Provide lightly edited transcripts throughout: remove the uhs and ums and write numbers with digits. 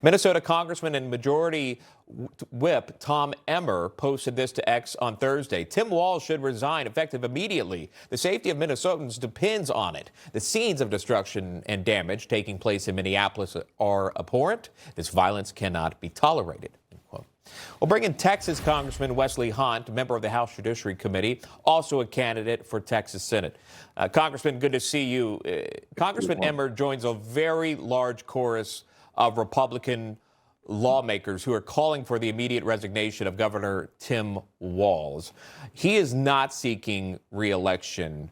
Minnesota Congressman and Majority Whip Tom Emmer posted this to X on Thursday. Tim Walz should resign effective immediately. The safety of Minnesotans depends on it. The scenes of destruction and damage taking place in Minneapolis are abhorrent. This violence cannot be tolerated. We'll bring in Texas Congressman Wesley Hunt, member of the House Judiciary Committee, also a candidate for Texas Senate. Congressman, good to see you. Congressman Emmer joins a very large chorus of Republican lawmakers who are calling for the immediate resignation of Governor Tim Walz. He is not seeking re-election.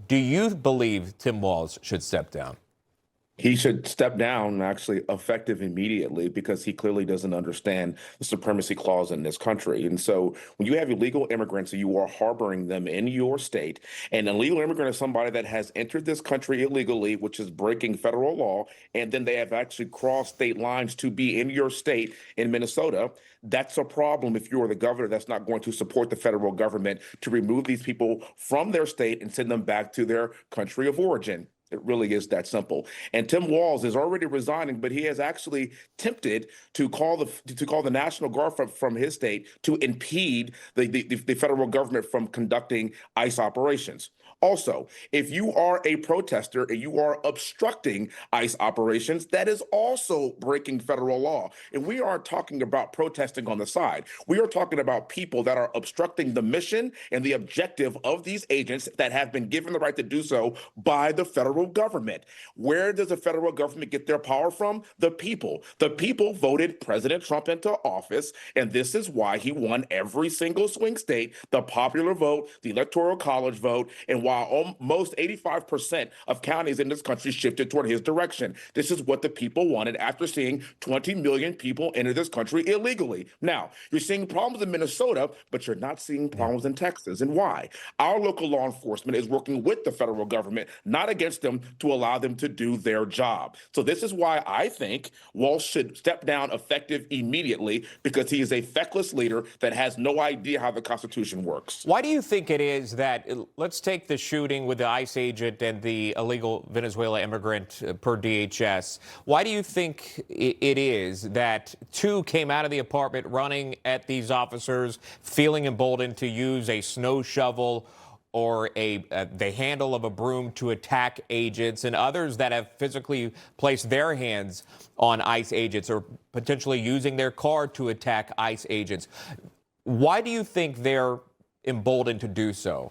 Do you believe Tim Walz should step down? He should step down, actually, effective immediately, because he clearly doesn't understand the supremacy clause in this country. And so when you have illegal immigrants and you are harboring them in your state, and an illegal immigrant is somebody that has entered this country illegally, which is breaking federal law, and then they have actually crossed state lines to be in your state in Minnesota, that's a problem if you're the governor that's not going to support the federal government to remove these people from their state and send them back to their country of origin. It really is that simple. And Tim Walz is already resigning, but he has actually tempted to call the National Guard from his state to impede the federal government from conducting ICE operations. Also, if you are a protester and you are obstructing ICE operations, that is also breaking federal law. And we aren't talking about protesting on the side. We are talking about people that are obstructing the mission and the objective of these agents that have been given the right to do so by the federal government. Where does the federal government get their power from? The people. The people voted President Trump into office, and this is why he won every single swing state, the popular vote, the electoral college vote, and while almost 85% of counties in this country shifted toward his direction. This is what the people wanted after seeing 20 million people enter this country illegally. Now, you're seeing problems in Minnesota, but you're not seeing problems in Texas. And why? Our local law enforcement is working with the federal government, not against them, to allow them to do their job. So this is why I think Walz should step down effective immediately, because he is a feckless leader that has no idea how the Constitution works. Why do you think it is that, let's take the shooting with the ICE agent and the illegal Venezuela immigrant per DHS. Why do you think it is that two came out of the apartment running at these officers, feeling emboldened to use a snow shovel or the handle of a broom to attack agents, and others that have physically placed their hands on ICE agents or potentially using their car to attack ICE agents? Why do you think they're emboldened to do so?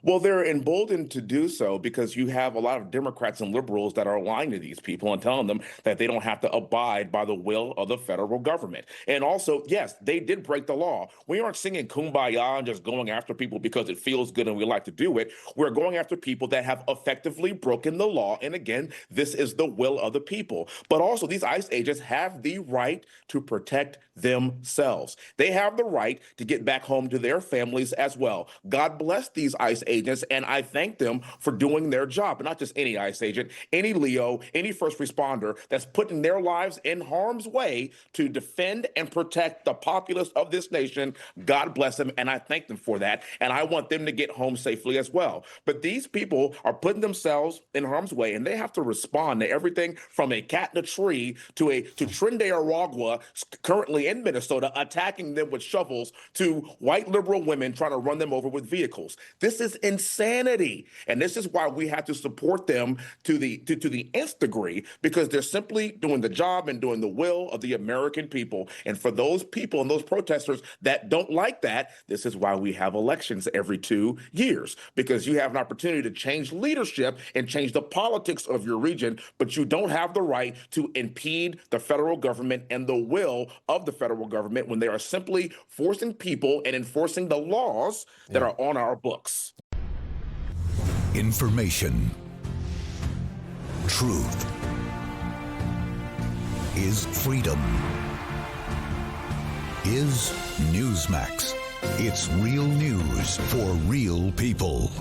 Well, they're emboldened to do so because you have a lot of Democrats and liberals that are lying to these people and telling them that they don't have to abide by the will of the federal government. And also, yes, they did break the law. We aren't singing Kumbaya and just going after people because it feels good and we like to do it. We're going after people that have effectively broken the law. And again, this is the will of the people. But also, these ICE agents have the right to protect themselves. They have the right to get back home to their families as well. God bless these ICE agents, and I thank them for doing their job. But not just any ICE agent, any Leo, any first responder that's putting their lives in harm's way to defend and protect the populace of this nation. God bless them, and I thank them for that. And I want them to get home safely as well. But these people are putting themselves in harm's way, and they have to respond to everything from a cat in a tree to Trinde Aragua, currently in Minnesota, attacking them with shovels, to white liberal women trying to run them over with vehicles. This is insanity. And this is why we have to support them to the nth degree, because they're simply doing the job and doing the will of the American people. And for those people and those protesters that don't like that, this is why we have elections every 2 years, because you have an opportunity to change leadership and change the politics of your region, but you don't have the right to impede the federal government and the will of the federal government when they are simply forcing people and enforcing the laws that are on our books. Information. Truth is freedom. Is Newsmax. It's real news for real people.